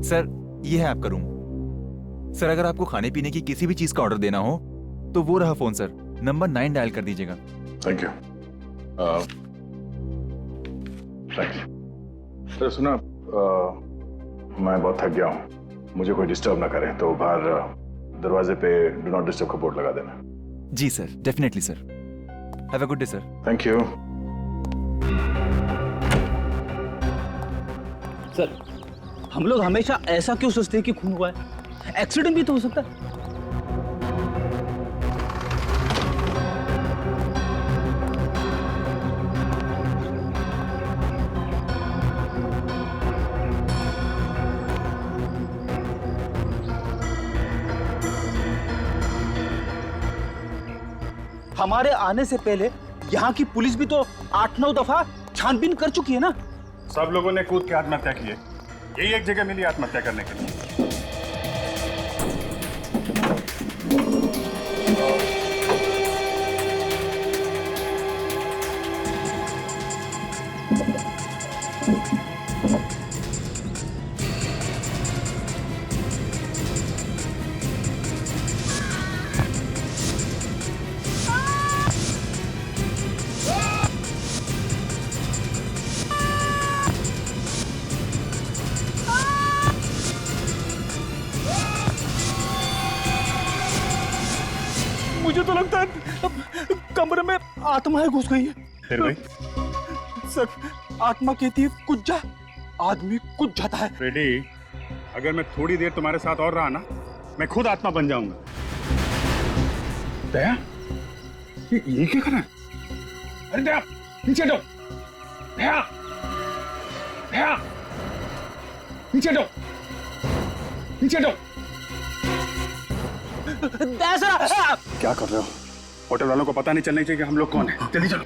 Sir ये है आपका रूम। सर अगर आपको खाने पीने की किसी भी चीज का ऑर्डर देना हो तो वो रहा फोन सर, नंबर 9 डायल कर दीजिएगा। Thank you. थैंक्स। सर सुना, मैं बहुत थक गया हूँ, मुझे कोई डिस्टर्ब ना करे तो बाहर दरवाजे पे डू नॉट डिस्टर्ब का बोर्ड लगा देना। जी sir, definitely sir. Have a good day sir. Thank you. Sir हम लोग हमेशा ऐसा क्यों सोचते हैं कि खून हुआ है? एक्सीडेंट भी तो हो सकता है। हमारे आने से पहले यहाँ की पुलिस भी तो 8-9 दफा छानबीन कर चुकी है ना। सब लोगों ने कूद के आत्महत्या की है, यही एक जगह मिली आत्महत्या करने के लिए। मुझे तो लगता है कमरे में आत्माएं घुस गई है। फिर भाई सर आत्मा कहती है कुछ जा, आदमी कुछ जाता है। फ्रेडी, अगर मैं थोड़ी देर तुम्हारे साथ और रहा ना, मैं खुद आत्मा बन जाऊंगा। दया, ये क्या कर रहा है? अरे दया, नीचे हटो। दया, दया, नीचे हटो, नीचे हटो। क्या कर रहे हो? होटल वालों को पता नहीं चलना चाहिए कि हम लोग कौन हैं। जल्दी चलो।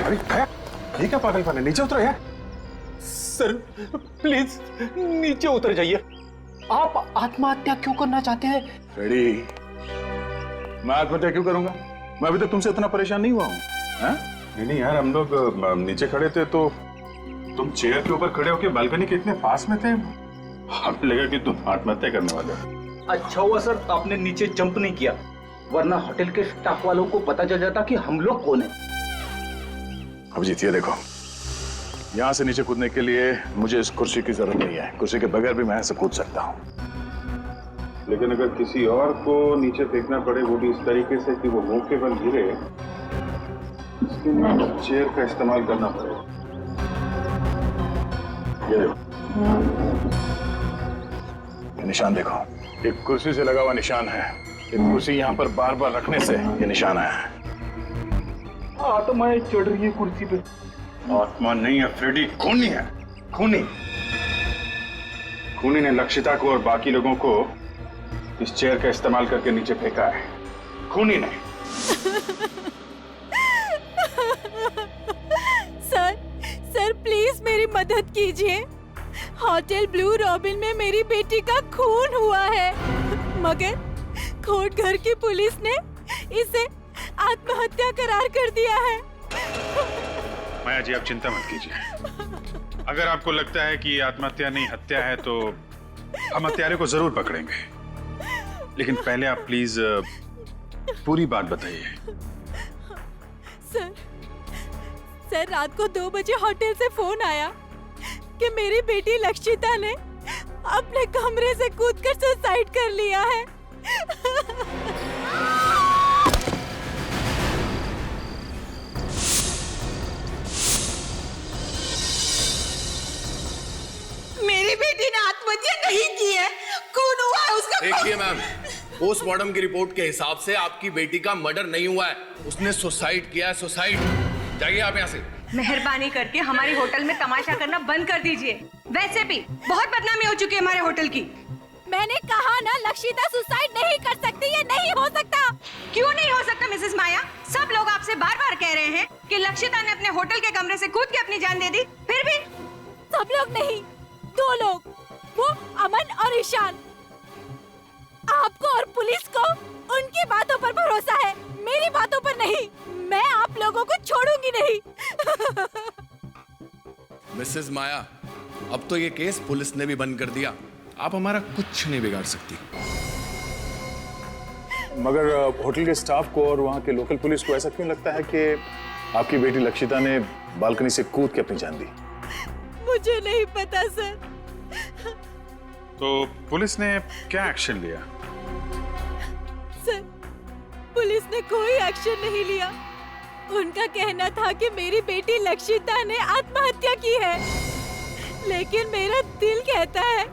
अरे दया, ये क्या पागलपन है? नीचे उतरो यार। सर प्लीज नीचे उतर जाइए। आप आत्महत्या क्यों करना चाहते हैं? फ्रेडी, मैं आत्महत्या क्यों करूंगा? मैं अभी तक तुमसे इतना परेशान नहीं हुआ हूँ। नहीं यार, हम लोग नीचे खड़े थे तो तुम चेयर के ऊपर खड़े होकर बालकनी के इतने पास में थे, हमें लगा कि तुम आत्महत्या करने वाले हो। अच्छा हुआ सर आपने नीचे जंप नहीं किया, वरना होटल के स्टाफ वालों को पता चल जाता कि हम लोग कौन हैं। अब जीतिए, देखो यहाँ से नीचे कूदने के लिए मुझे इस कुर्सी की जरूरत नहीं है, कुर्सी के बगैर भी मैं यहाँ से कूद सकता हूँ। लेकिन अगर किसी और को नीचे फेंकना पड़े, वो भी इस तरीके से कि वो मुंह के बल गिरे, इसके लिए चेयर का इस्तेमाल करना पड़ेगा। ये निशान देखो, एक कुर्सी से लगा हुआ निशान है। एक कुर्सी यहाँ पर बार बार रखने से ये निशान आया है। आत्माएं चढ़ रही है कुर्सी पे। आत्मा नहीं है फ्रेडी, खूनी है। खूनी खूनी ने लक्षिता को और बाकी लोगों को इस चेयर का इस्तेमाल करके नीचे फेंका है। खूनी ने। सर प्लीज मेरी मदद कीजिए। होटल ब्लू रॉबिन में मेरी बेटी का खून हुआ है, मगर कोर्ट घर की पुलिस ने इसे आत्महत्या करार कर दिया है। माया जी, आप चिंता मत कीजिए। अगर आपको लगता है कि आत्महत्या नहीं हत्या है तो हम हत्यारे को जरूर पकड़ेंगे, लेकिन पहले आप प्लीज पूरी बात बताइए। सर रात को 2 बजे होटल से फोन आया कि मेरी बेटी लक्षिता ने अपने कमरे से कूदकर सुसाइड कर लिया है। मेरी बेटी ने आत्महत्या नहीं की है, खून हुआ है उसका। देखिए मैम, पोस्टमार्टम की रिपोर्ट के हिसाब से आपकी बेटी का मर्डर नहीं हुआ है, उसने सुसाइड किया है। सुसाइड। जाइए आप यहाँ से। मेहरबानी करके हमारे होटल में तमाशा करना बंद कर दीजिए। वैसे भी बहुत बदनामी हो चुकी है हमारे होटल की। मैंने कहा ना लक्षिता सुसाइड नहीं कर सकती, ये नहीं हो सकता। क्यों नहीं हो सकता मिसेस माया? सब लोग आपसे बार बार कह रहे हैं कि लक्षिता ने अपने होटल के कमरे से कूद के अपनी जान दे दी, फिर भी। सब लोग नहीं, 2 लोग, वो अमन और ईशान। आपको और पुलिस को उनकी बातों पर भरोसा है, मेरी बातों पर नहीं। मैं आप लोगों मिसेस माया, अब तो ये केस पुलिस ने भी बंद कर दिया। आप हमारा कुछ नहीं बिगाड़ सकती। मगर होटल के स्टाफ को और वहाँ के लोकल पुलिस को ऐसा क्यों लगता है कि आपकी बेटी लक्षिता ने बालकनी से कूद के अपनी जान दी? मुझे नहीं पता सर। तो पुलिस ने क्या एक्शन लिया? सर, पुलिस ने कोई एक्शन नहीं लिया। उनका कहना था कि मेरी बेटी लक्षिता ने आत्महत्या की है, लेकिन मेरा दिल कहता है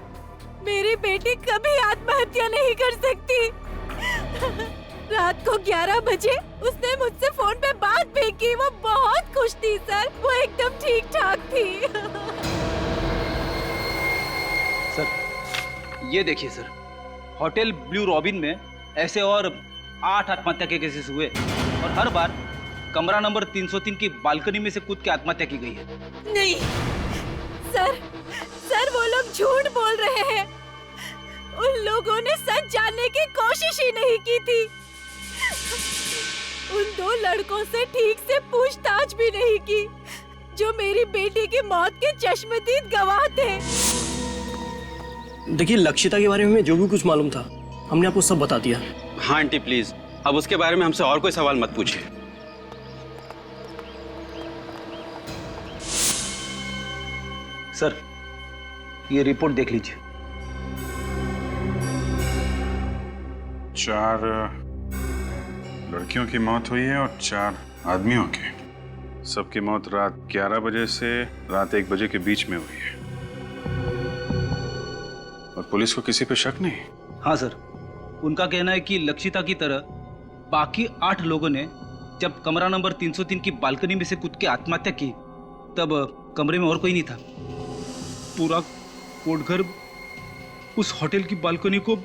मेरी बेटी कभी आत्महत्या नहीं कर सकती। रात को 11 बजे उसने मुझसे फोन पे बात भी की। वो बहुत खुश थी सर, वो एकदम ठीक ठाक थी। सर, ये देखिए सर, होटल ब्लू रॉबिन में ऐसे और 8 आत्महत्या के केसेस हुए और हर बार कमरा नंबर 303 की बालकनी में से कूद के आत्महत्या की गई है। नहीं सर, सर वो लोग झूठ बोल रहे हैं। उन लोगों ने सच जानने की कोशिश ही नहीं की थी। उन 2 लड़कों से ठीक से पूछताछ भी नहीं की जो मेरी बेटी की मौत के चश्मदीद गवाह थे। देखिए, लक्षिता के बारे में जो भी कुछ मालूम था हमने आपको सब बता दिया। हाँ आंटी प्लीज, अब उसके बारे में हमसे और कोई सवाल मत पूछिए। सर, ये रिपोर्ट देख लीजिए। 4 लड़कियों की मौत हुई है और 4 आदमियों की। सबकी मौत रात 11 बजे से रात 1 बजे के बीच में हुई है। और पुलिस को किसी पे शक नहीं? हाँ सर, उनका कहना है कि लक्षिता की तरह बाकी 8 लोगों ने जब कमरा नंबर 303 की बालकनी में से कूद के आत्महत्या की तब कमरे में और कोई नहीं था। पूरा कोटघर उस होटल की बालकनी को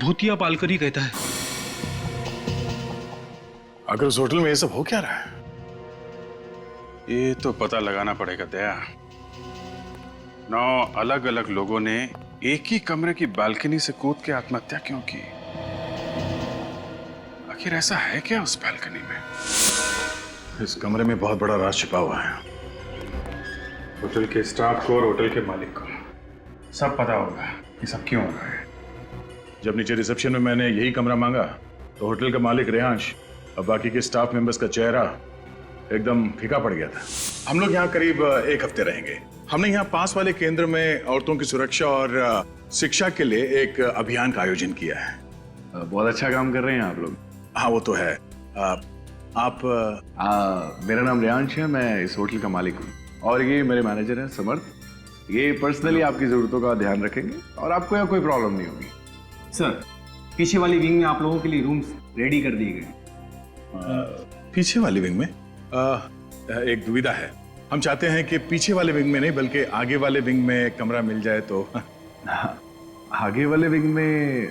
भूतिया बालकनी कहता है। अगर उस होटल में ये सब हो क्या रहा है? ये तो पता लगाना पड़ेगा दया। 9 अलग अलग लोगों ने एक ही कमरे की बालकनी से कूद के आत्महत्या क्यों की? आखिर ऐसा है क्या उस बालकनी में? इस कमरे में बहुत बड़ा राज छिपा हुआ है। होटल के स्टाफ को और होटल के मालिक को सब पता होगा कि सब क्यों हो रहा है। जब नीचे रिसेप्शन में मैंने यही कमरा मांगा तो होटल का मालिक रेहांश और बाकी के स्टाफ मेंबर्स का चेहरा एकदम फीका पड़ गया था। हम लोग यहाँ करीब 1 हफ्ते रहेंगे। हमने यहाँ पास वाले केंद्र में औरतों की सुरक्षा और शिक्षा के लिए एक अभियान का आयोजन किया है। बहुत अच्छा काम कर रहे हैं आप लोग। हाँ वो तो है। मेरा नाम रेहांश है, मैं इस होटल का मालिक हूँ और ये मेरे मैनेजर हैं समर्थ। ये पर्सनली आपकी जरूरतों का ध्यान रखेंगे और आपको यहाँ कोई प्रॉब्लम नहीं होगी। सर, पीछे वाली विंग में आप लोगों के लिए रूम्स रेडी कर दिए गए। पीछे वाली विंग में एक दुविधा है। हम चाहते हैं कि पीछे वाले विंग में नहीं बल्कि आगे वाले विंग में कमरा मिल जाए तो। आगे वाले विंग में?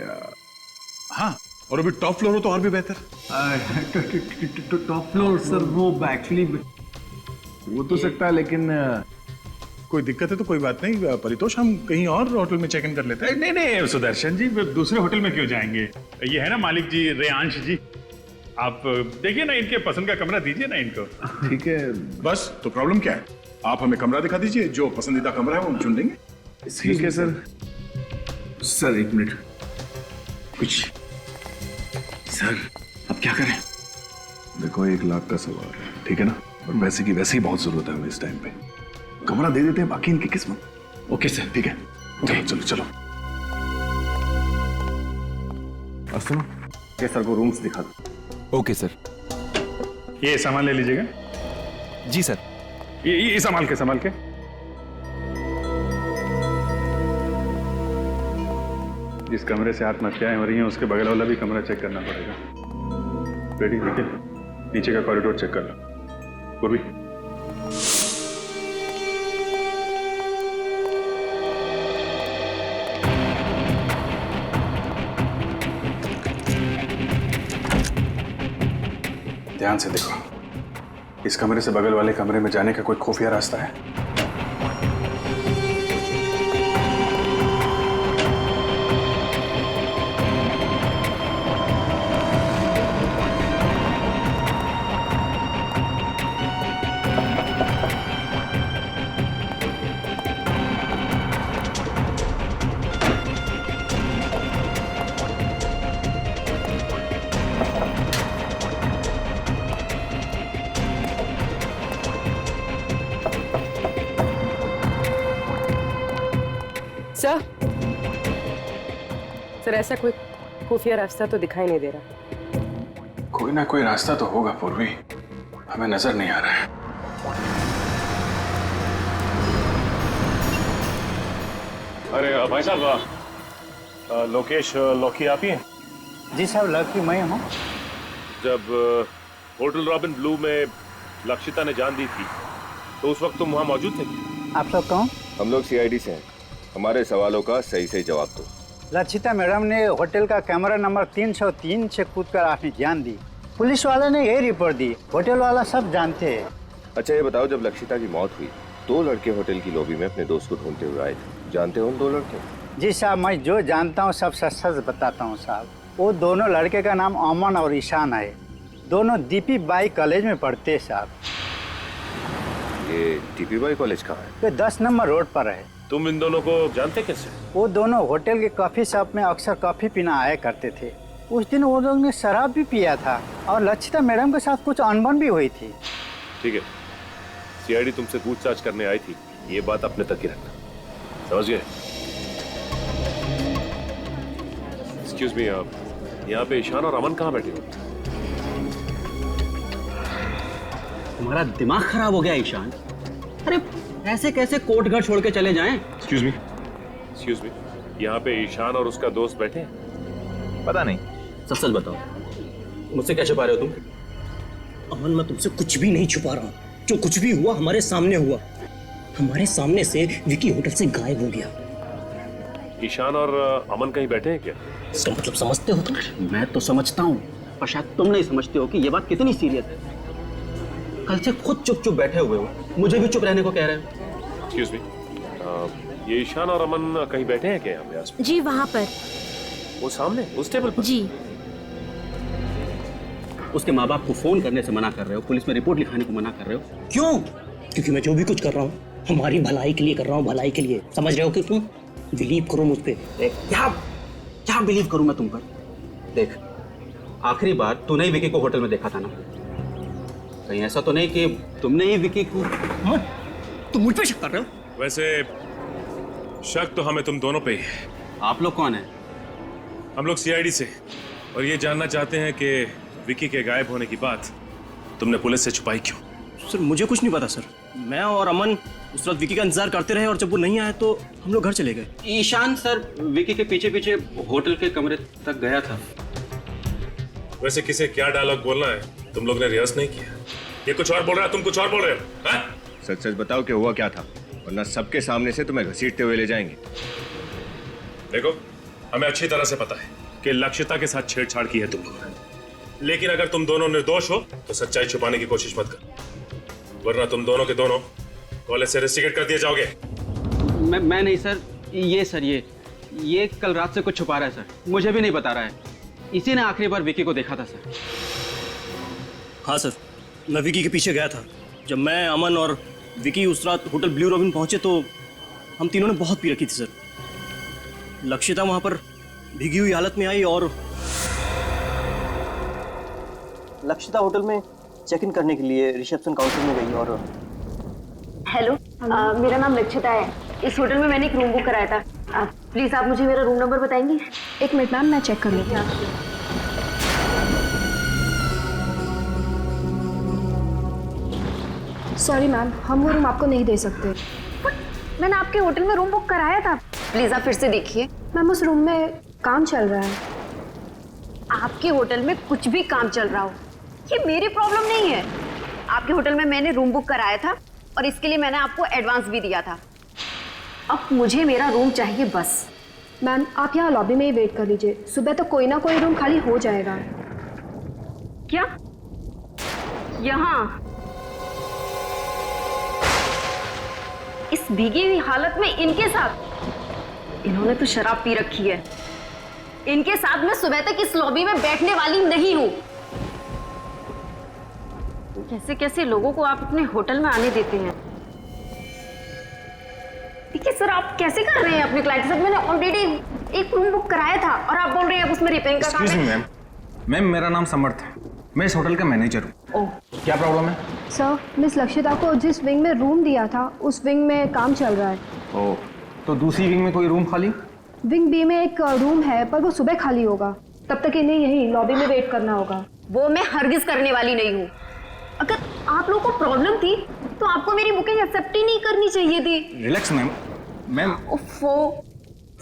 हाँ, और अभी टॉप फ्लोर हो तो और भी बेहतर। टॉप फ्लोर सर, वो एक्चुअली वो तो सकता है, लेकिन कोई दिक्कत है तो कोई बात नहीं परितोष, हम कहीं और होटल में चेक इन कर लेते हैं। नहीं नहीं सुदर्शन जी, दूसरे होटल में क्यों जाएंगे? ये है ना मालिक जी रेहांश जी, आप देखिए ना, इनके पसंद का कमरा दीजिए ना इनको। ठीक है, बस तो प्रॉब्लम क्या है? आप हमें कमरा दिखा दीजिए, जो पसंदीदा कमरा है वो हम चुन लेंगे। ठीक है सर। सर 1 मिनट, कुछ सर अब क्या करें? देखो 1 लाख का सवाल है, ठीक है ना, और वैसे की वैसे ही बहुत जरूरत है हमें इस टाइम पे। कमरा दे देते हैं, बाकी इनकी किस्मत। ओके सर, ठीक है, चलो चलो चलो। और सुनो, ये सर को रूम्स दिखा दो। Okay sir. ये सामान ले लीजिएगा। जी सर। ये संभाल के संभाल के। जिस कमरे से आत्महत्याएं हो रही हैं उसके बगल वाला भी कमरा चेक करना पड़ेगा। रेडी? ठीक है, नीचे का कॉरिडोर चेक कर लो। पूर्वी, ध्यान से देखो, इस कमरे से बगल वाले कमरे में जाने का कोई खुफिया रास्ता है? सर ऐसा कोई खुफिया रास्ता तो दिखाई नहीं दे रहा। कोई ना कोई रास्ता तो होगा पूर्वी, हमें नजर नहीं आ रहा है। अरे भाई साहब, लोकेश लौकी आप ही हैं? जी साहब, लकी मैं हूँ। जब होटल रॉबिन ब्लू में लक्षिता ने जान दी थी तो उस वक्त तुम वहाँ मौजूद थे? आप लोग कौन? हम लोग सीआईडी से हैं। हमारे सवालों का सही सही जवाब दो। लक्षिता मैडम ने होटल का कैमरा नंबर 303 से कूदकर आपने जान दी। पुलिस वाले ने यही रिपोर्ट दी, होटल वाला सब जानते हैं। अच्छा ये बताओ, जब लक्षिता की मौत हुई 2 लड़के होटल की लॉबी में अपने दोस्त को ढूंढते हुए आए थे, जानते हो उन 2 लड़के? जी साहब, मैं जो जानता हूँ सब सच सच बताता हूँ साहब। वो दोनों लड़के का नाम अमन और ईशान है। दोनों डीपी बाई कॉलेज में पढ़ते हैं साहब। ये डीपी बाई कॉलेज कहाँ है? ये 10 नंबर रोड पर है। तुम इन दोनों को जानते कैसे? वो दोनों होटल के कॉफी शॉप में अक्सर कॉफी पीना आया करते थे। उस दिन वो लोग ने शराब भी पिया था और लक्षिता मैडम के साथ कुछ अनबन भी हुई थी। ठीक है, सीआईडी तुमसे पूछताछ करने आई थी, ये बात अपने तक ही रखना, समझ गए? एक्सक्यूज मी, आप यहाँ पे ईशान और अमन कहाँ बैठे हो? तुम्हारा दिमाग खराब हो गया ईशान? अरे ऐसे कैसे कोर्ट घर छोड़ के चले जाएं? एक्सक्यूज मी, यहाँ पे ईशान और उसका दोस्त बैठे हैं? पता नहीं। सच सच बताओ, मुझसे क्या छुपा रहे हो तुम? अमन, मैं तुमसे कुछ भी नहीं छुपा रहा हूँ। जो कुछ भी हुआ हमारे सामने हुआ। हमारे सामने से विकी होटल से गायब हो गया। ईशान और अमन कहीं बैठे हैं क्या? इसका मतलब समझते हो तुम? मैं तो समझता हूँ, पर शायद तुम नहीं समझते हो कि ये बात कितनी सीरियस है। कल से खुद चुप चुप बैठे हुए हो, मुझे भी चुप रहने को कह रहे हो। एक्सक्यूज मी, ये ईशान और अमन कहीं बैठे हैं क्या यहाँ पे आसपास? जी वहाँ पर। वो सामने उस टेबल पर? जी। उसके माँ बाप को फोन करने से मना कर रहे हो, पुलिस में रिपोर्ट लिखाने को मना कर रहे हो, क्यों? क्योंकि मैं जो भी कुछ कर रहा हूँ हमारी भलाई के लिए कर रहा हूँ, भलाई के लिए। समझ रहे हो कि तुम? बिलीव करो मुझ पे। क्या बिलीव करूं मैं तुम पर? देख, आखिरी बार तूने ही विकी को होटल में देखा था ना? कहीं ऐसा तो नहीं कि तुमने ही विकी को? तुम मुझ पे शक कर रहे हो? वैसे शक तो हमें तुम दोनों पे ही है। आप लोग कौन है? हम लोग सीआईडी से, और ये जानना चाहते हैं कि विकी के गायब होने की बात तुमने पुलिस से छुपाई क्यों? सर मुझे कुछ नहीं पता सर। मैं और अमन उस रात विकी का इंतजार करते रहे और जब वो नहीं आया तो हम लोग घर चले गए। ईशान सर विकी के पीछे पीछे होटल के कमरे तक गया था। वैसे किसे क्या डायलॉग बोलना है तुम लोग ने रिहर्स नहीं किया? ये कुछ और बोल रहा है, तुम कुछ और बोल रहे हो। सच सच बताओ कि हुआ क्या था, वरना सबके सामने से तुम्हें घसीटते हुए ले जाएंगे। देखो, हमें अच्छी तरह से पता है कि लक्षिता के साथ छेड़छाड़ की है तुम लोगों ने, लेकिन अगर तुम दोनों निर्दोष हो तो सच्चाई छुपाने की कोशिश मत करो, वरना तुम दोनों के दोनों कॉलेज से रेस्टिकेट कर दिए जाओगे। मैं नहीं सर, ये कल रात से कुछ छुपा रहा है सर, मुझे भी नहीं बता रहा है। इसी ने आखिरी बार विकी को देखा था सर। हाँ सर, मैं विकी के पीछे गया था। जब मैं, अमन और विकी उस रात होटल ब्लू रॉबिन पहुंचे तो हम तीनों ने बहुत पी रखी थी सर। लक्षिता वहां पर भीगी हुई हालत में आई और लक्षिता होटल में चेक इन करने के लिए रिसेप्शन काउंटर में गई और हेलो, मेरा नाम लक्षिता है। इस होटल में मैंने एक रूम बुक कराया था। प्लीज आप मुझे मेरा रूम नंबर बताएंगी? एक मिनट मैम, मैं चेक कर लेती हूँ। सॉरी मैम, हम वो रूम आपको नहीं दे सकते। मैंने आपके होटल में रूम बुक कराया था। प्लीज आप फिर से देखिए। मैम उस रूम में काम चल रहा है। आपके होटल में कुछ भी काम चल रहा हो, ये मेरी प्रॉब्लम नहीं है। आपके होटल में मैंने रूम बुक कराया था और इसके लिए मैंने आपको एडवांस भी दिया था। अब मुझे मेरा रूम चाहिए बस। मैम आप यहाँ लॉबी में ही वेट कर लीजिए, सुबह तो कोई ना कोई रूम खाली हो जाएगा। क्या? यहाँ इस भीगी हुई हालत में इनके साथ? इन्होंने तो शराब पी रखी है। इनके साथ मैं सुबह तक इस लॉबी में बैठने वाली नहीं हूँ। कैसे कैसे लोगों को आप अपने होटल में आने देते हैं? देखिए सर, आप कैसे कर रहे हैं अपने क्लाइंट के साथ? मैंने ऑलरेडी एक रूम बुक कराया था और आप बोल रहे हैं उसमें रिपेयरिंग का काम है। मैम, मेरा नाम समर्थ है, मैं इस होटल का मैनेजर हूँ। ओह, क्या प्रॉब्लम है? सर मिस लक्षिता को जिस विंग में रूम दिया था उस विंग में काम चल रहा है। ओह, तो दूसरी विंग में कोई रूम खाली? विंग बी में एक रूम है पर वो सुबह खाली होगा, तब तक इन्हें यहीं लॉबी में वेट करना होगा। वो मैं हरगिज करने वाली नहीं हूँ। अगर आप लोगों को प्रॉब्लम थी तो आपको मेरी बुकिंग एक्सेप्ट ही नहीं करनी चाहिए थी। Relax ma'am. मैम ओफो,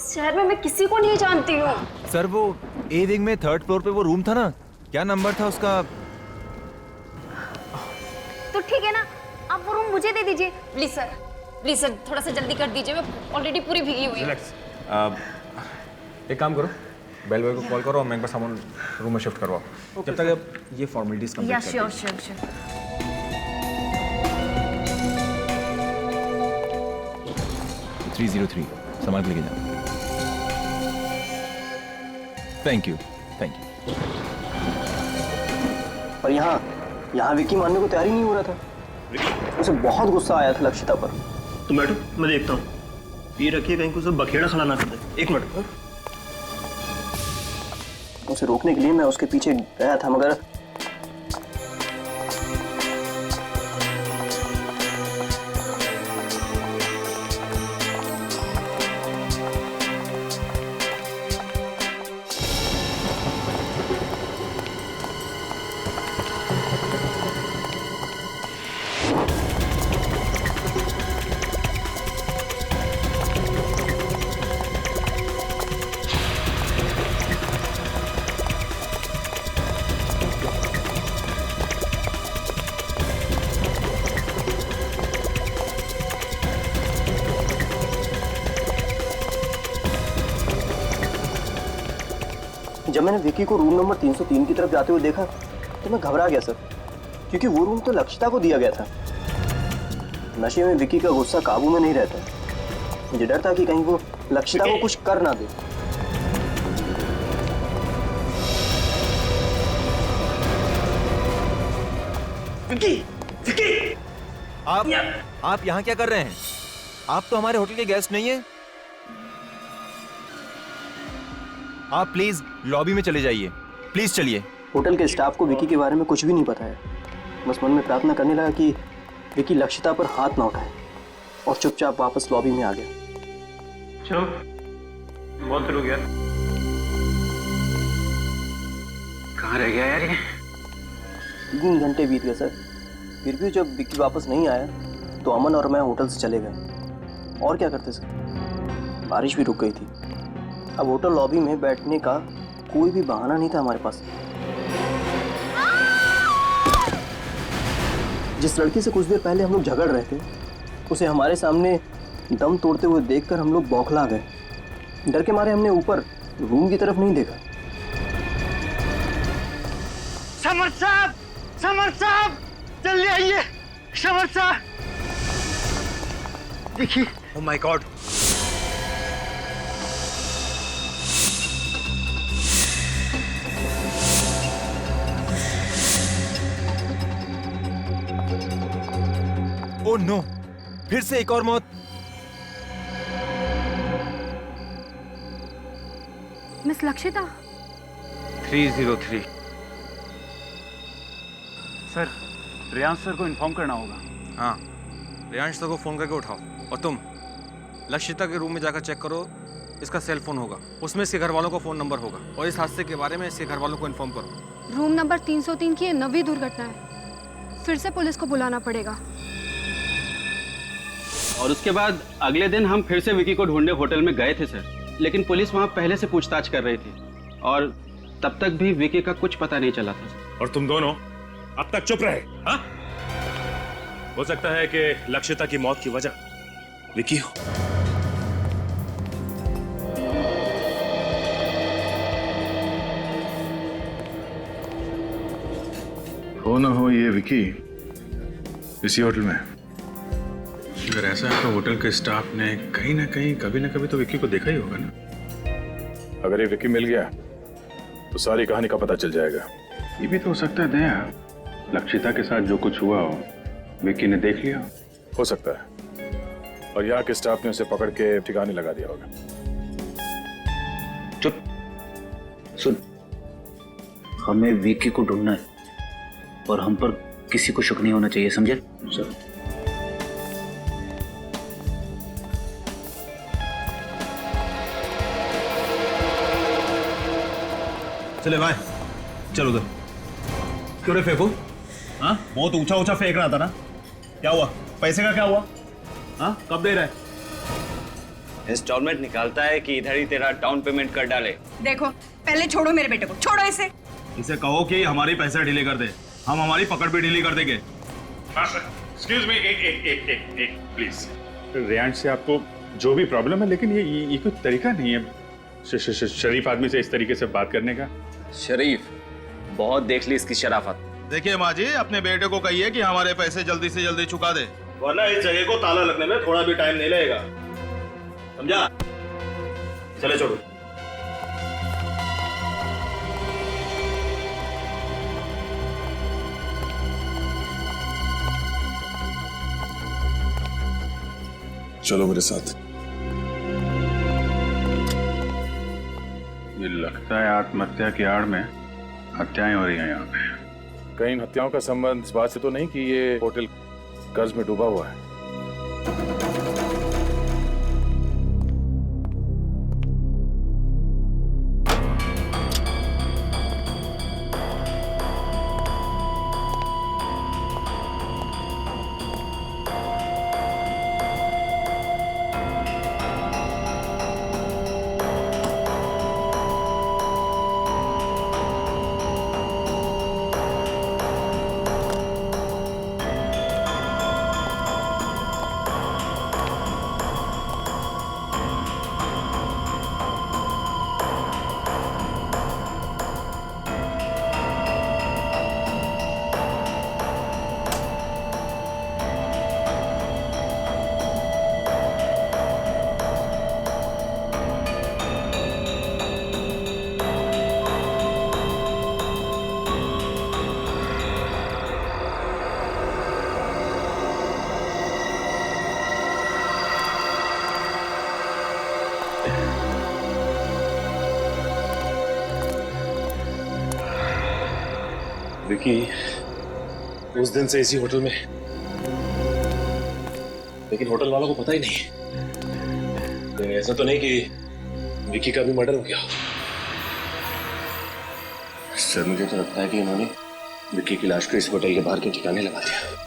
शहर में मैं किसी को नहीं जानती हूँ। सर वो ए विंग में 3rd फ्लोर पे वो रूम था ना, क्या नंबर था उसका? तो ठीक है ना, आप वो रूम मुझे दे दीजिए प्लीज सर। प्लीज सर थोड़ा सा जल्दी कर दीजिए, मैं ऑलरेडी पूरी भीगी हुई हूँ। एक काम करो, बेल बॉय को कॉल करो और मैं एक बार सामान रूम में शिफ्ट करवाओ। जब तक अब ये फॉर्मेलिटीज कंप्लीट कर श्योर श्योर श्योर। 303 सामान लेके जाओ। Thank you thank you. पर यहाँ विक्की मानने को तैयार ही नहीं हो रहा था। उसे बहुत गुस्सा आया था लक्षिता पर। तुम बैठो, मैं देखता हूँ। ये रखिए कहीं को सब बखेड़ा खड़ा ना कर दे। एक मिनट। उसे रोकने के लिए मैं उसके पीछे गया था, मगर जब मैंने विक्की को रूम नंबर 303 की तरफ जाते हुए देखा तो मैं घबरा गया सर, क्योंकि वो रूम तो लक्षिता को दिया गया था। नशे में विक्की का गुस्सा काबू में नहीं रहता। मुझे डर था कि कहीं वो लक्षिता को कुछ कर ना दे। विक्की, विक्की! आप यहाँ क्या कर रहे हैं? आप तो हमारे होटल के गेस्ट नहीं हैं। आप प्लीज लॉबी में चले जाइए, प्लीज चलिए। होटल के स्टाफ को विक्की के बारे में कुछ भी नहीं पता है। बस मन में प्रार्थना करने लगा कि विक्की लक्षिता पर हाथ ना उठाए, और चुपचाप वापस लॉबी में आ गया। चलो बहुत देर हो गया। कहाँ रह गया यार ये? 3 घंटे बीत गए सर, फिर भी जब विक्की वापस नहीं आया तो अमन और मैं होटल से चले गए। और क्या करते सर, बारिश भी रुक गई थी। अब होटल लॉबी में बैठने का कोई भी बहाना नहीं था हमारे पास। जिस लड़की से कुछ देर पहले हम लोग झगड़ रहे थे, उसे हमारे सामने दम तोड़ते हुए देखकर हम लोग बौखला गए। डर के मारे हमने ऊपर रूम की तरफ नहीं देखा। समर साहब, समर साहब, जल्दी आइए। समर साहब देखिए। Oh my god, oh no, फिर से एक और मौत। Miss Lakshita. 303 sir, Riyansh sir को इन्फॉर्म करना होगा। हाँ, रियांश सर को फोन करके उठाओ। और तुम लक्षिता के रूम में जाकर चेक करो, इसका सेल फोन होगा, उसमें इसके घर वालों का फोन नंबर होगा, और इस हादसे के बारे में इसके घर वालों को इन्फॉर्म करो। रूम नंबर 303 की 9वीं दुर्घटना है, फिर से पुलिस को बुलाना पड़ेगा। और उसके बाद अगले दिन हम फिर से विकी को ढूंढने होटल में गए थे सर, लेकिन पुलिस वहां पहले से पूछताछ कर रही थी और तब तक भी विकी का कुछ पता नहीं चला था। और तुम दोनों अब तक चुप रहे। हाँ, हो सकता है कि लक्षिता की मौत की वजह विकी हो ना हो ये विकी इसी होटल में। अगर ऐसा है तो होटल के स्टाफ ने कहीं ना कहीं कभी ना कभी तो विक्की को देखा ही होगा ना। अगर ये विक्की मिल गया तो सारी कहानी का पता चल जाएगा। ये भी तो हो सकता है दया, लक्षिता के साथ जो कुछ हुआ हो विक्की ने देख लिया। हो सकता है, और यहाँ के स्टाफ ने उसे पकड़ के ठिकाने लगा दिया होगा। चुप, सुन, हमें विक्की को ढूंढना है और हम पर किसी को शक नहीं होना चाहिए, समझे सर? चले भाई, चल उधर। क्यों रे फेंको? हाँ, बहुत ऊंचा ऊंचा फेंक रहा था ना। क्या हुआ? पैसे का क्या हुआ? हाँ, कब दे रहा है? इंस्टॉलमेंट निकालता है कि इधर ही तेरा डाउन पेमेंट कर डाले। देखो, पहले छोड़ो मेरे बेटे को, छोड़ो इसे। इसे कहो कि हमारी पैसे डिले कर दे, हम हमारी पकड़ भी डिले कर देंगे। एक्सक्यूज मी, एक प्लीज। रेयांश से आपको जो भी प्रॉब्लम है, लेकिन ये कोई तरीका नहीं है शरीफ आदमी से इस तरीके से बात करने का। शरीफ, बहुत देख ली इसकी शराफत। देखिए माँ जी, अपने बेटे को कहिए कि हमारे पैसे जल्दी से जल्दी चुका दे, वरना इस जगह को ताला लगने में थोड़ा भी टाइम नहीं लगेगा, समझा? चले छोड़ो। चलो मेरे साथ। ये लगता है आत्महत्या की आड़ में हत्याएं हो रही हैं यहाँ पे। कहीं इन हत्याओं का संबंध इस बात से तो नहीं कि ये होटल कर्ज में डूबा हुआ है? विकी उस दिन से इसी होटल में, लेकिन होटल वालों को पता ही नहीं। ऐसा तो नहीं कि विकी का भी मर्डर हो गया? सर मुझे तो लगता है कि इन्होंने विकी की लाश को इस होटल के बाहर के ठिकाने लगा दिया।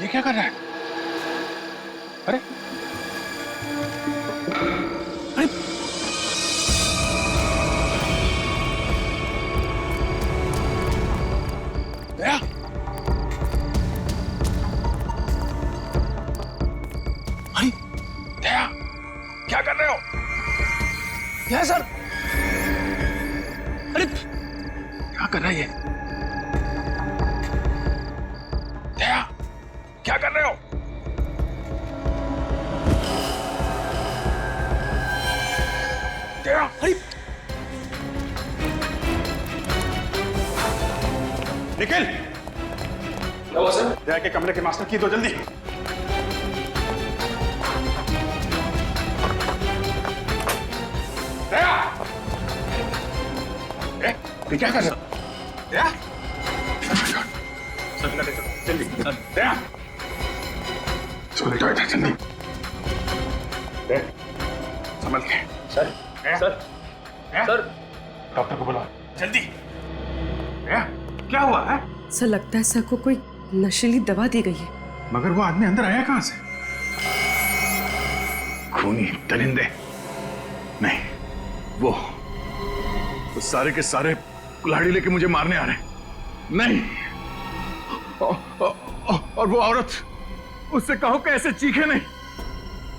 ये क्या कर रहा है? अरे क्या कर रहे हो? क्या सर? अरे क्या कर रहा है ये? दया, क्या कर रहे हो? दया, अरे निखिल, क्या हुआ सर? दया के कमरे के मास्टर की दो जल्दी। दया, ये क्या कर रहे हो? दया, जल्दी, दया, इसको लेटाओ इधर जल्दी। दया, संभल के। सर, सर, सर, डॉक्टर को बुलाओ जल्दी। दया, क्या हुआ है? सर लगता है सर को कोई नशीली दवा दी गई है। मगर वो आदमी अंदर आया कहां से? खूनी दरिंदे नहीं, वो सारे के सारे कुल्हाड़ी लेके मुझे मारने आ रहे हैं। नहीं, और वो औरत, उससे कहो कि ऐसे चीखे नहीं।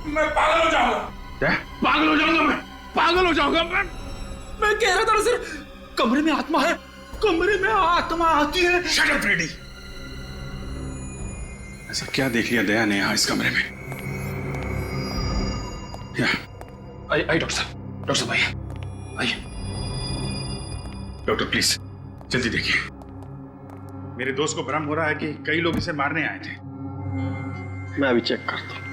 मैं पागल हो जाऊंगा। क्या? पागल हो जाऊंगा मैं? पागल हो जाऊंगा मैं कह रहा था सर, कमरे में आत्मा है, कमरे में आत्मा आती है। Shut up Freddy. ऐसा क्या देख लिया दया ने यहाँ इस कमरे में? आइए डॉक्टर साहब, डॉक्टर साहब आइए, आइए। डॉक्टर प्लीज जल्दी देखिए। मेरे दोस्त को भ्रम हो रहा है कि कई लोग इसे मारने आए थे। मैं अभी चेक करता हूँ।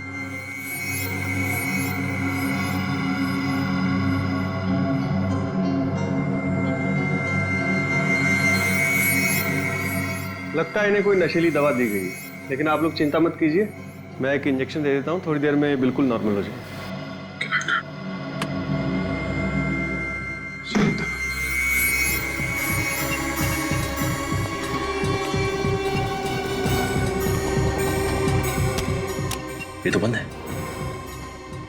लगता है इन्हें कोई नशीली दवा दी गई है, लेकिन आप लोग चिंता मत कीजिए, मैं एक इंजेक्शन दे देता हूँ, थोड़ी देर में बिल्कुल नॉर्मल हो जाएगा। ये तो बंद है।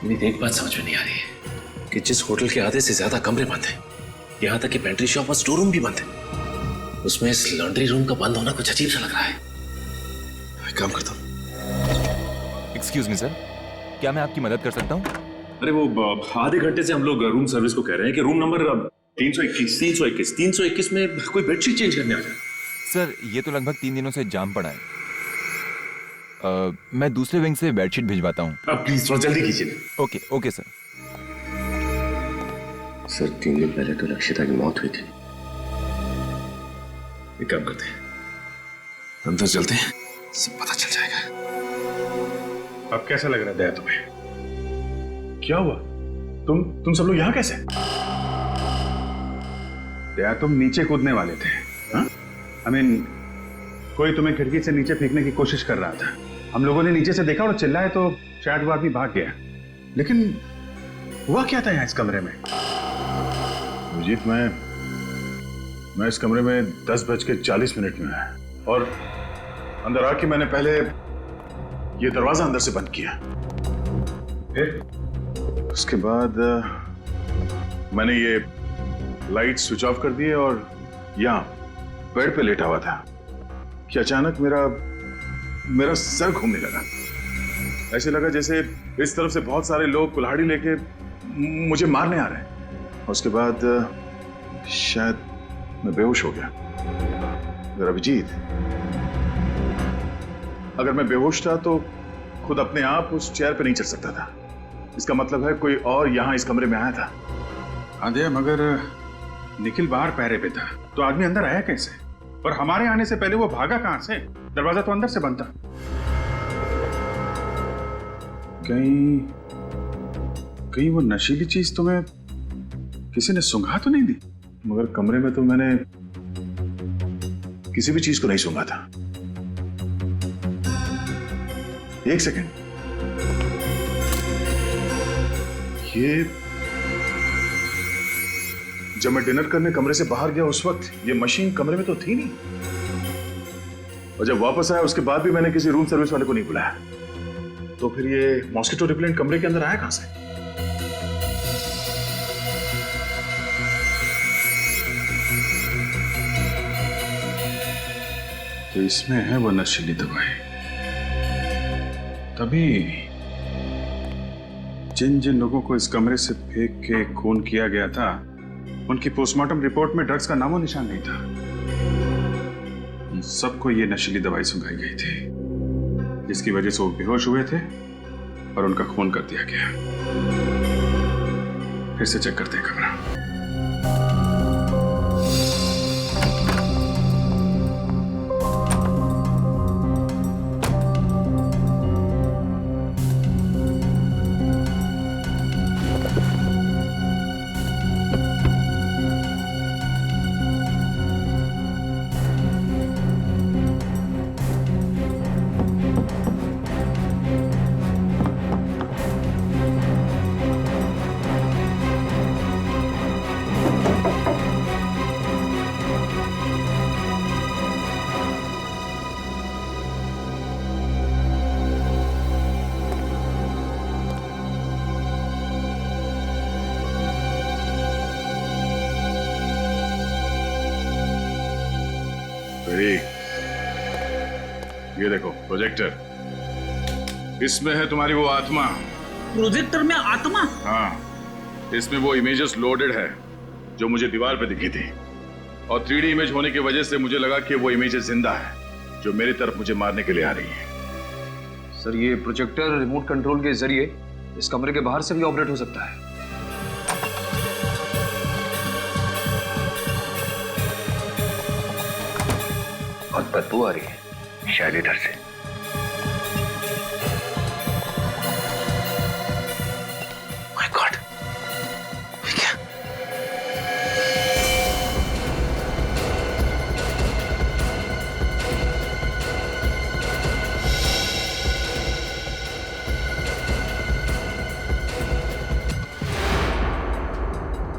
मेरी एक बात समझ में नहीं आ रही है कि जिस होटल के आधे से ज्यादा कमरे बंद हैं, यहाँ तक कि पेंट्री शॉप और स्टोर रूम भी बंद है, उसमें इस लॉन्ड्री रूम का बंद होना कुछ अजीब सा लग रहा है। मैं काम करता हूँ। एक्सक्यूज मी सर, क्या मैं आपकी मदद कर सकता हूँ? अरे वो आधे घंटे से हम लोग रूम सर्विस को कह रहे हैं कि रूम नंबर 321 में कोई बेडशीट चेंज करने आ जाए। सर ये तो लगभग 3 दिनों से जाम पड़ा है। मैं दूसरे विंग से बेडशीट भिजवाता हूँ। प्लीज थोड़ा जल्दी कीजिए। Okay okay sir. सर 3 दिन पहले तो लक्षिता की मौत हुई थी। एक काम करते हैं, अंदर चलते हैं, सब पता चल जाएगा। अब कैसा लग रहा है दया तुम्हें? क्या हुआ? तुम सब लोग यहाँ कैसे? दया तुम नीचे कूदने वाले थे। I mean, कोई तुम्हें खिड़की से नीचे फेंकने की कोशिश कर रहा था। हम लोगों ने नीचे से देखा और चिल्लाए तो शायद वो आदमी भाग गया, लेकिन हुआ क्या था यहाँ इस कमरे में? अजीत, मैं इस कमरे में 10:40 में आया और अंदर आके मैंने पहले ये दरवाजा अंदर से बंद किया, फिर उसके बाद मैंने ये लाइट स्विच ऑफ कर दिए और यहाँ बेड पे लेटा हुआ था कि अचानक मेरा सर घूमने लगा। ऐसे लगा जैसे इस तरफ से बहुत सारे लोग कुल्हाड़ी लेके मुझे मारने आ रहे हैं। उसके बाद शायद मैं बेहोश हो गया। अगर अभिजीत, अगर मैं बेहोश था तो खुद अपने आप उस चेयर पे नहीं चढ़ सकता था। इसका मतलब है कोई और यहाँ इस कमरे में आया था। हाँ दया, मगर निखिल बाहर पहरे पे था तो आदमी अंदर आया कैसे? और हमारे आने से पहले वो भागा कहां से? दरवाजा तो अंदर से बंद था। कहीं वो नशीली चीज तुम्हें किसी ने सूंघा तो नहीं दी? मगर कमरे में तो मैंने किसी भी चीज को नहीं सूंघा था। एक सेकेंड, ये जब मैं डिनर करने कमरे से बाहर गया उस वक्त ये मशीन कमरे में तो थी नहीं, और जब वापस आया उसके बाद भी मैंने किसी रूम सर्विस वाले को नहीं बुलाया, तो फिर ये मॉस्किटो रिपेलेंट कमरे के अंदर आया कहां से? तो इसमें है वो नशीली दवाई, तभी जिन जिन लोगों को इस कमरे से फेंक के खून किया गया था, उनकी पोस्टमार्टम रिपोर्ट में ड्रग्स का नामो निशान नहीं था। उन सबको ये नशीली दवाई सुंघाई गई थी, जिसकी वजह से वो बेहोश हुए थे और उनका खून कर दिया गया। फिर से चेक करते हैं कमरा। ये देखो प्रोजेक्टर, इसमें है तुम्हारी वो आत्मा। प्रोजेक्टर में आत्मा? हाँ, इसमें वो इमेजेस लोडेड है जो मुझे दीवार पे दिखी थी, और 3D इमेज होने की वजह से मुझे लगा कि वो इमेजेस जिंदा है, जो मेरी तरफ मुझे मारने के लिए आ रही है। सर, ये प्रोजेक्टर रिमोट कंट्रोल के जरिए इस कमरे के बाहर से भी ऑपरेट हो सकता है। बहुत बदबू आ रही है, शायद इधर से। माय गॉड, क्या?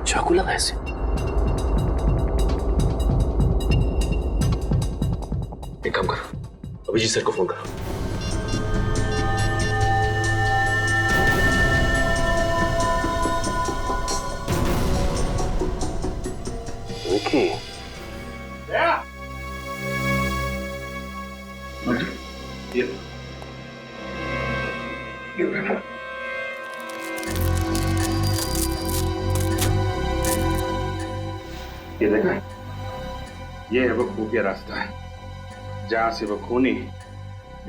चाकू लगा ऐसे? एक काम करो, अभिजीत सर को फोन करो। विकी, ये देखा, ये है वो खुफिया रास्ता है जहां से वो खूनी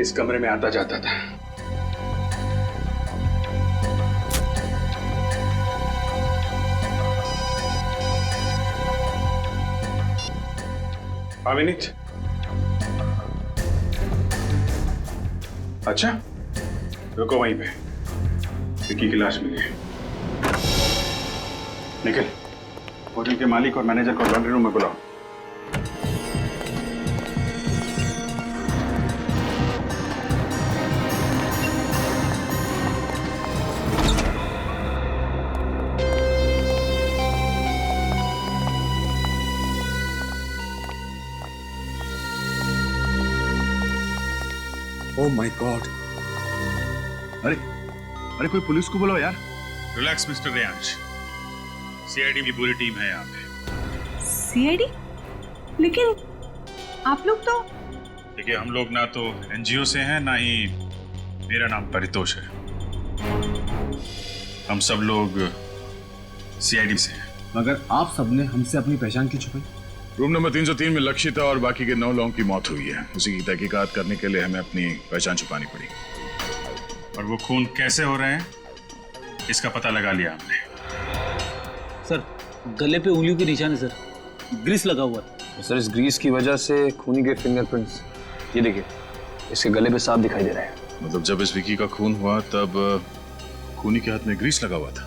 इस कमरे में आता जाता था। अविनीत, अच्छा रुको वहीं पे, विकी की लाश मिली है। निकल, होटल के मालिक और मैनेजर को लॉन्ड्री रूम में बुलाओ। ओह माय गॉड! अरे अरे, कोई पुलिस को बुलाओ यार। रिलैक्स मिस्टर रेयांश, सीआईडी की पूरी टीम है यहाँ पे। सीआईडी? लेकिन आप लोग तो... देखिए, हम लोग ना तो एनजीओ से हैं, ना ही मेरा नाम परितोष है। हम सब लोग सीआईडी से हैं। मगर आप सबने हमसे अपनी पहचान क्यों छुपाई? रूम नंबर 303 में लक्षिता और बाकी के 9 लोगों की मौत हुई है। उसी की तहकीकात करने के लिए हमें अपनी पहचान छुपानी पड़ी। और वो खून कैसे हो रहे हैं, इसका पता लगा लिया हमने। सर, गले पे उंगलियों के निशान है सर, ग्रीस लगा हुआ है। सर, इस ग्रीस की वजह से खूनी के फिंगरप्रिंट्स, ये देखिए, इसके गले पे साफ दिखाई दे रहा है। मतलब जब इस विकी का खून हुआ तब खूनी के हाथ में ग्रीस लगा हुआ था।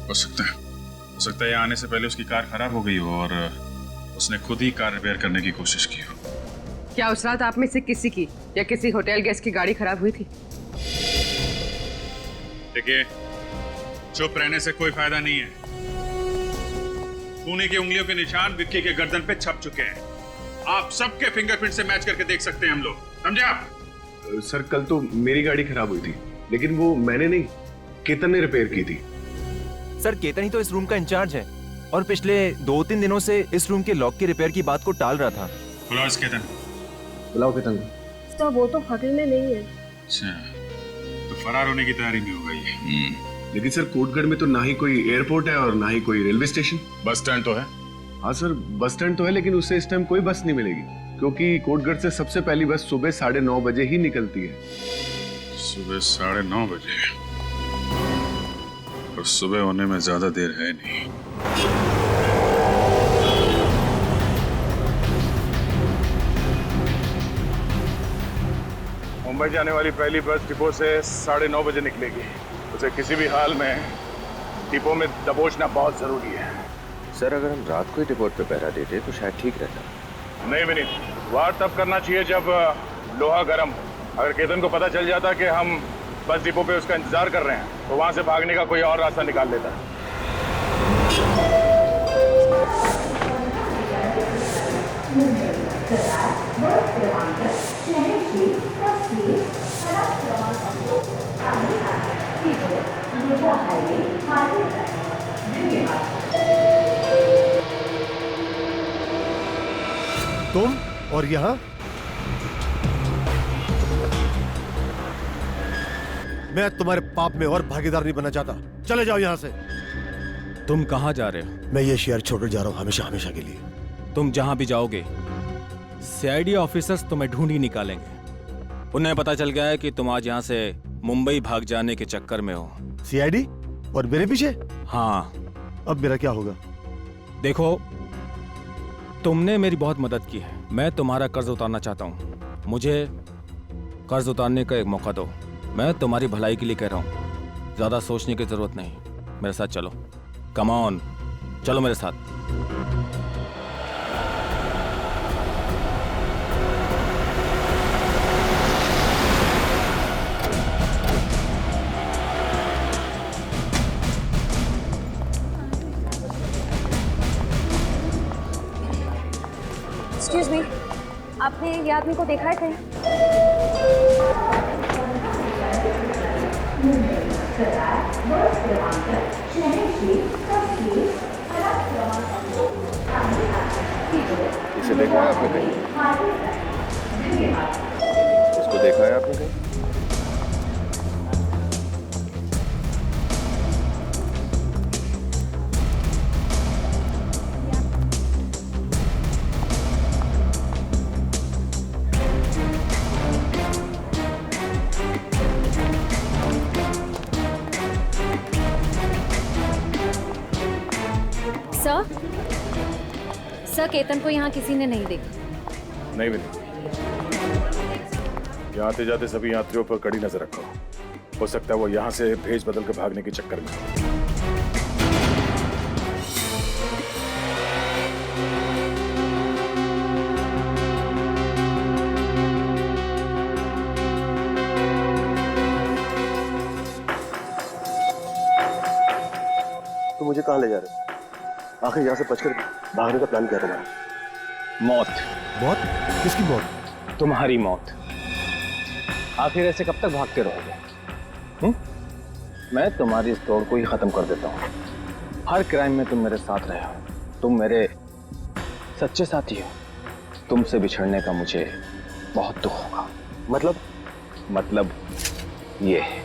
हो सकता है यहाँ आने से पहले उसकी कार खराब हो गई हो और उसने खुद ही कार रिपेयर करने की कोशिश की हो। क्या उस रात आप में से किसी की या किसी होटल गेस्ट की गाड़ी खराब हुई थी? देखिए, चुप रहने से कोई फायदा नहीं है। खूनी की उंगलियों के निशान विक्की के गर्दन पे छप चुके हैं। आप सबके फिंगरप्रिंट से मैच करके देख सकते हैं हम लोग, समझे आप? सर, कल तो मेरी गाड़ी खराब हुई थी, लेकिन वो मैंने नहीं, केतन ने रिपेयर की थी। सर, केतन ही तो इस रूम का इंचार्ज है और पिछले 2-3 दिनों से इस रूम के लॉक के रिपेयर की बात को टाल रहा था। बुलाओ इस केतन। बुलाओ केतन। तो वो तो होटल में नहीं है। अच्छा, तो फरार होने की तैयारी में होगा ये। लेकिन सर कोटगढ़ में तो ना ही कोई एयरपोर्ट है और ना ही कोई रेलवे स्टेशन। बस स्टैंड तो है। हाँ सर, बस स्टैंड तो है, लेकिन उससे इस टाइम कोई बस नहीं मिलेगी, क्योंकि कोटगढ़ से सबसे पहली बस सुबह 9:30 बजे ही निकलती है। सुबह 9:30 बजे? और सुबह होने में ज्यादा देर है नहीं। मुंबई जाने वाली पहली बस डिपो से 9:30 बजे निकलेगी। उसे किसी भी हाल में डिपो में दबोचना बहुत जरूरी है। सर, अगर हम रात को ही डिपोट पे पहरा देते तो शायद ठीक रहता। नहीं विनीत, वार तब करना चाहिए जब लोहा गर्म हो। अगर केतन को पता चल जाता कि हम बस डिपो पे उसका इंतजार कर रहे हैं तो वहां से भागने का कोई और रास्ता निकाल लेता। तुम और यहाँ? मैं तुम्हारे पाप में और भागीदार नहीं बनना चाहता। चले जाओ यहाँ से। तुम कहाँ जा रहे हो? मैं ये शहर छोड़कर जा रहा हूँ हमेशा हमेशा के लिए। तुम जहां भी जाओगे सीआईडी ऑफिसर्स तुम्हें ढूंढ ही निकालेंगे। उन्हें पता चल गया है कि तुम आज यहाँ से मुंबई भाग जाने के चक्कर में हो। सीआईडी और मेरे पीछे? हाँ। अब मेरा क्या होगा? देखो, तुमने मेरी बहुत मदद की है। मैं तुम्हारा कर्ज उतारना चाहता हूँ। मुझे कर्ज उतारने का एक मौका दो। मैं तुम्हारी भलाई के लिए कह रहा हूँ, ज्यादा सोचने की जरूरत नहीं। मेरे साथ चलो। कम ऑन, चलो मेरे साथ। एक्सक्यूज मी, आपने ये आदमी को देखा है कहीं? इसे देखा है आपने कहीं? इसको देखा है आपने कहीं? सर, केतन को यहाँ किसी ने नहीं देखा। नहीं विनीत, यहाँ आते जाते सभी यात्रियों पर कड़ी नजर रखो। हो सकता है वो यहाँ से भेज बदल के भागने के चक्कर में। तो मुझे कहाँ ले जा रहे हो? आखिर यहाँ से बचकर भागने का प्लान क्या तुम्हारा? मौत। मौत? किसकी मौत? तुम्हारी मौत। आखिर ऐसे कब तक भागते रहोगे? मैं तुम्हारी इस दौड़ को ही खत्म कर देता हूँ। हर क्राइम में तुम मेरे साथ रहे हो। तुम मेरे सच्चे साथी हो। तुमसे बिछड़ने का मुझे बहुत दुख होगा। मतलब ये है।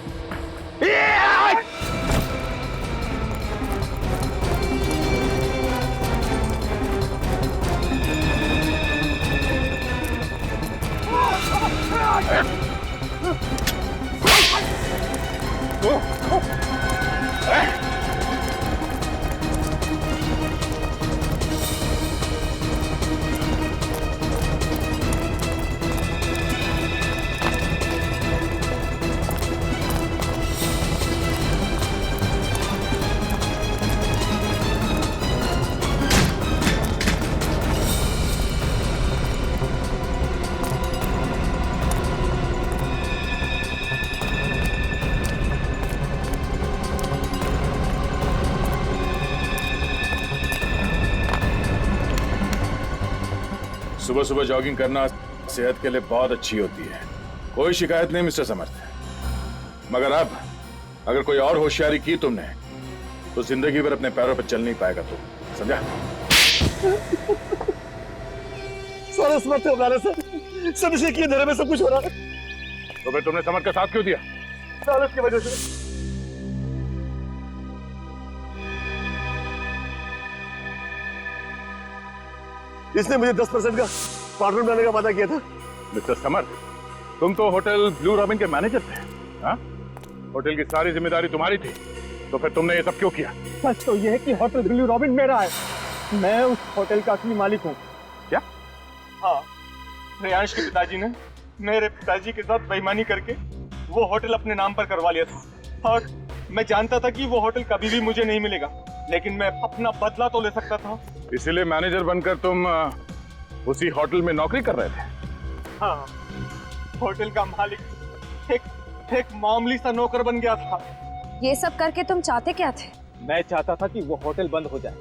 सुबह सुबह जॉगिंग करना सेहत के लिए बहुत अच्छी होती है। कोई शिकायत नहीं मिस्टर समर्थ। मगर अब अगर कोई और होशियारी की तुमने तो जिंदगी भर अपने पैरों पर चल नहीं पाएगा तुम, समझा? सारे समर्थ हमारे साथ सब इसी की अंधेरे में सब कुछ हो रहा है। तो फिर तुमने समर्थ का साथ क्यों दिया? सालत की वजह से। इसने मुझे 10% का पार्टनर बनाने का वादा किया था। मिस्टर समर्थ, तुम तो होटल ब्लू रॉबिन के मैनेजर थे, हाँ? होटल की सारी जिम्मेदारी तुम्हारी थी, तो फिर तुमने ये सब क्यों किया? सच तो यह है कि होटल ब्लू रॉबिन मेरा है। मैं उस होटल का असली मालिक हूँ। क्या? हाँ, रेयांश के पिताजी ने मेरे पिताजी के साथ बेईमानी करके वो होटल अपने नाम पर करवा लिया था, और मैं जानता था कि वो होटल कभी भी मुझे नहीं मिलेगा, लेकिन मैं अपना बदला तो ले सकता था। इसीलिए मैनेजर बनकर तुम उसी होटल में नौकरी कर रहे थे? हाँ, होटल का मालिक एक मामूली सा नौकर बन गया था। ये सब करके तुम चाहते क्या थे? मैं चाहता था कि वो होटल बंद हो जाए।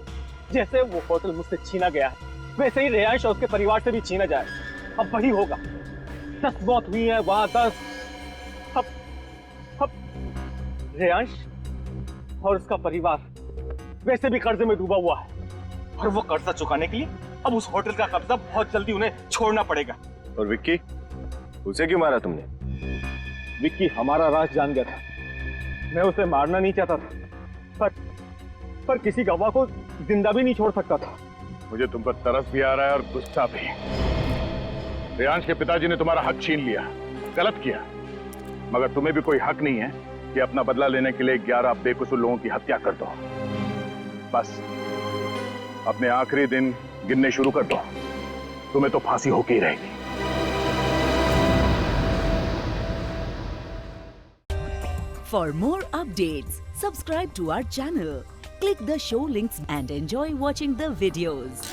जैसे वो होटल मुझसे छीना गया है, वैसे ही रेयांश और उसके परिवार से भी छीना जाए। अब वही होगा। 10 मौत हुई है वहां, 10। अब रेयांश और उसका परिवार वैसे भी कर्जे में डूबा हुआ है, और वो कर्जा चुकाने के लिए अब उस होटल का कब्जा बहुत जल्दी उन्हें छोड़ना पड़ेगा। और विक्की, उसे क्यों मारा तुमने? विक्की हमारा राज जान गया था। मैं उसे मारना नहीं चाहता था, पर किसी गवाह को जिंदा भी नहीं छोड़ सकता था। मुझे तुम पर तरस भी आ रहा है और गुस्सा भी। रेयांश के पिताजी ने तुम्हारा हक छीन लिया, गलत किया, मगर तुम्हें भी कोई हक नहीं है कि अपना बदला लेने के लिए 11 बेकसूर लोगों की हत्या कर दो। बस अपने आखिरी दिन गिनने शुरू कर दो, तुम्हें तो फांसी होके ही रहेगी। For more updates, subscribe to our channel, click the show links and enjoy watching the videos.